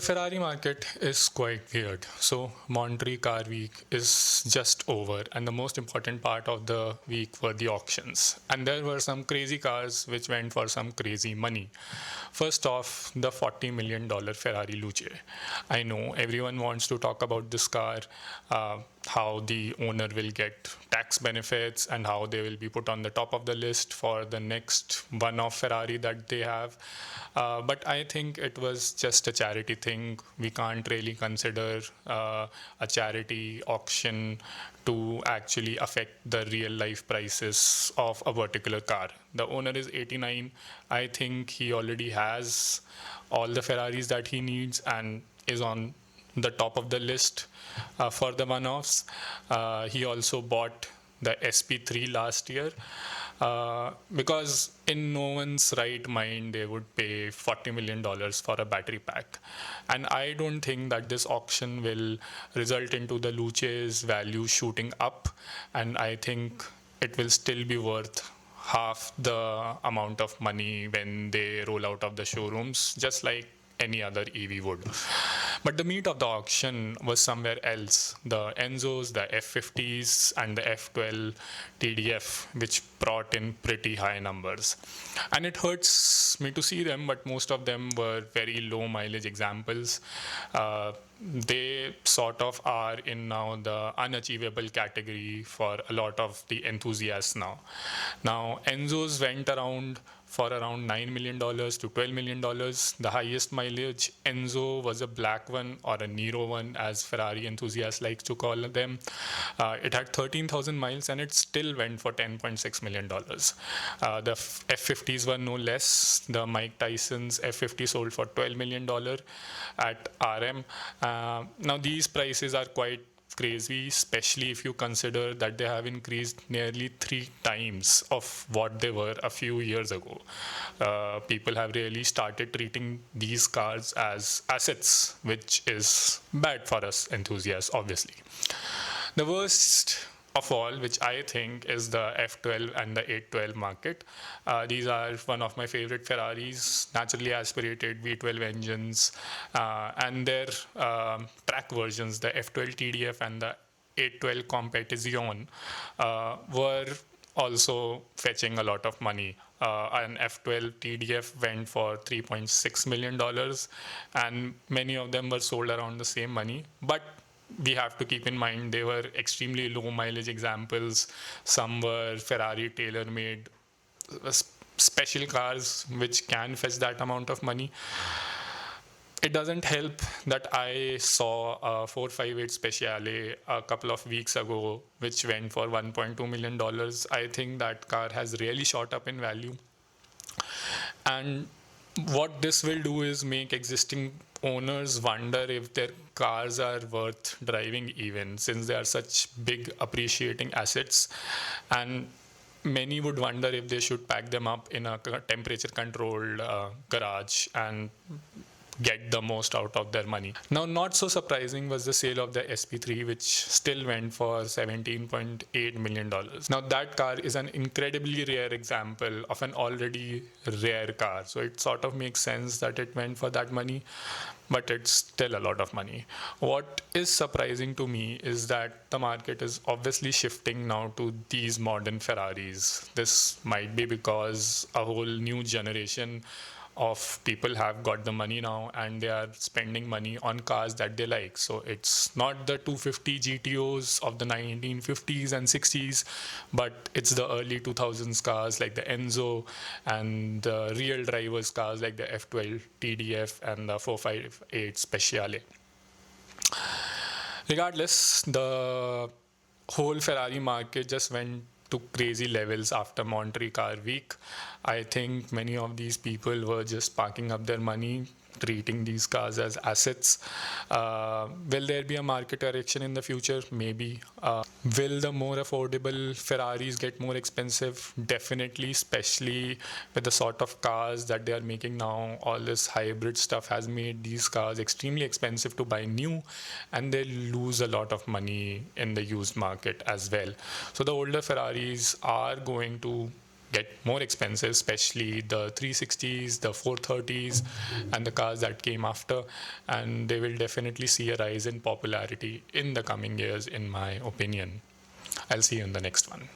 Ferrari market is quite weird. So, Monterey Car Week is just over, and the most important part of the week were the auctions. And there were some crazy cars which went for some crazy money. First off, the $40 million Ferrari Luce. I know everyone wants to talk about this car, how the owner will get tax benefits, and how they will be put on the top of the list for the next one off Ferrari that they have. But I think it was just a charity thing. We can't really consider a charity auction to actually affect the real life prices of a particular car. The owner is 89. I think he already has all the Ferraris that he needs and is on the top of the list for the one-offs. He also bought the SP3 last year because in no one's right mind they would pay $40 million for a battery pack. And I don't think that this auction will result into the Luce's value shooting up, and I think it will still be worth half the amount of money when they roll out of the showrooms, just like any other EV would. But the meat of the auction was somewhere else. The Enzos, the F50s, and the F12 TDF, which brought in pretty high numbers. And it hurts me to see them, but most of them were very low mileage examples. They sort of are in now the unachievable category for a lot of the enthusiasts now. Now, Enzos went around for around $9 million to $12 million. The highest mileage Enzo was a black one, or a Nero one, as Ferrari enthusiasts like to call them. It had 13,000 miles and it still went for $10.6 million. The F50s were no less. The Mike Tyson's F50 sold for $12 million at RM. Now, these prices are quite crazy, especially if you consider that they have increased nearly 3 times of what they were a few years ago. People have really started treating these cars as assets, which is bad for us enthusiasts, obviously. The worst of all, which I think is the F12 and the 812 market. These are one of my favorite Ferraris, naturally aspirated V12 engines, and their track versions, the F12 TDF and the 812 Competizione, were also fetching a lot of money. An F12 TDF went for $3.6 million, and many of them were sold around the same money. But we have to keep in mind they were extremely low mileage examples. Some were Ferrari tailor-made special cars which can fetch that amount of money. It doesn't help that I saw a 458 Speciale a couple of weeks ago which went for $1.2 million. I think that car has really shot up in value. And what this will do is make existing owners wonder if their cars are worth driving even, since they are such big appreciating assets. And many would wonder if they should pack them up in a temperature controlled garage and get the most out of their money. Now, not so surprising was the sale of the SP3, which still went for $17.8 million. Now, that car is an incredibly rare example of an already rare car. So it sort of makes sense that it went for that money, but it's still a lot of money. What is surprising to me is that the market is obviously shifting now to these modern Ferraris. This might be because a whole new generation of people have got the money now and they are spending money on cars that they like. So it's not the 250 GTOs of the 1950s and 60s, but it's the early 2000s cars like the Enzo and the real drivers cars like the F12 TDF and the 458 Speciale. Regardless, the whole Ferrari market just went to crazy levels after Monterey Car Week. I think many of these people were just parking up their money, treating these cars as assets. Will there be a market correction in the future? Maybe. Will the more affordable Ferraris get more expensive? Definitely, especially with the sort of cars that they are making now. All this hybrid stuff has made these cars extremely expensive to buy new, and they lose a lot of money in the used market as well. So the older Ferraris are going to get more expensive, especially the 360s, the 430s, and the cars that came after. And they will definitely see a rise in popularity in the coming years, in my opinion. I'll see you in the next one.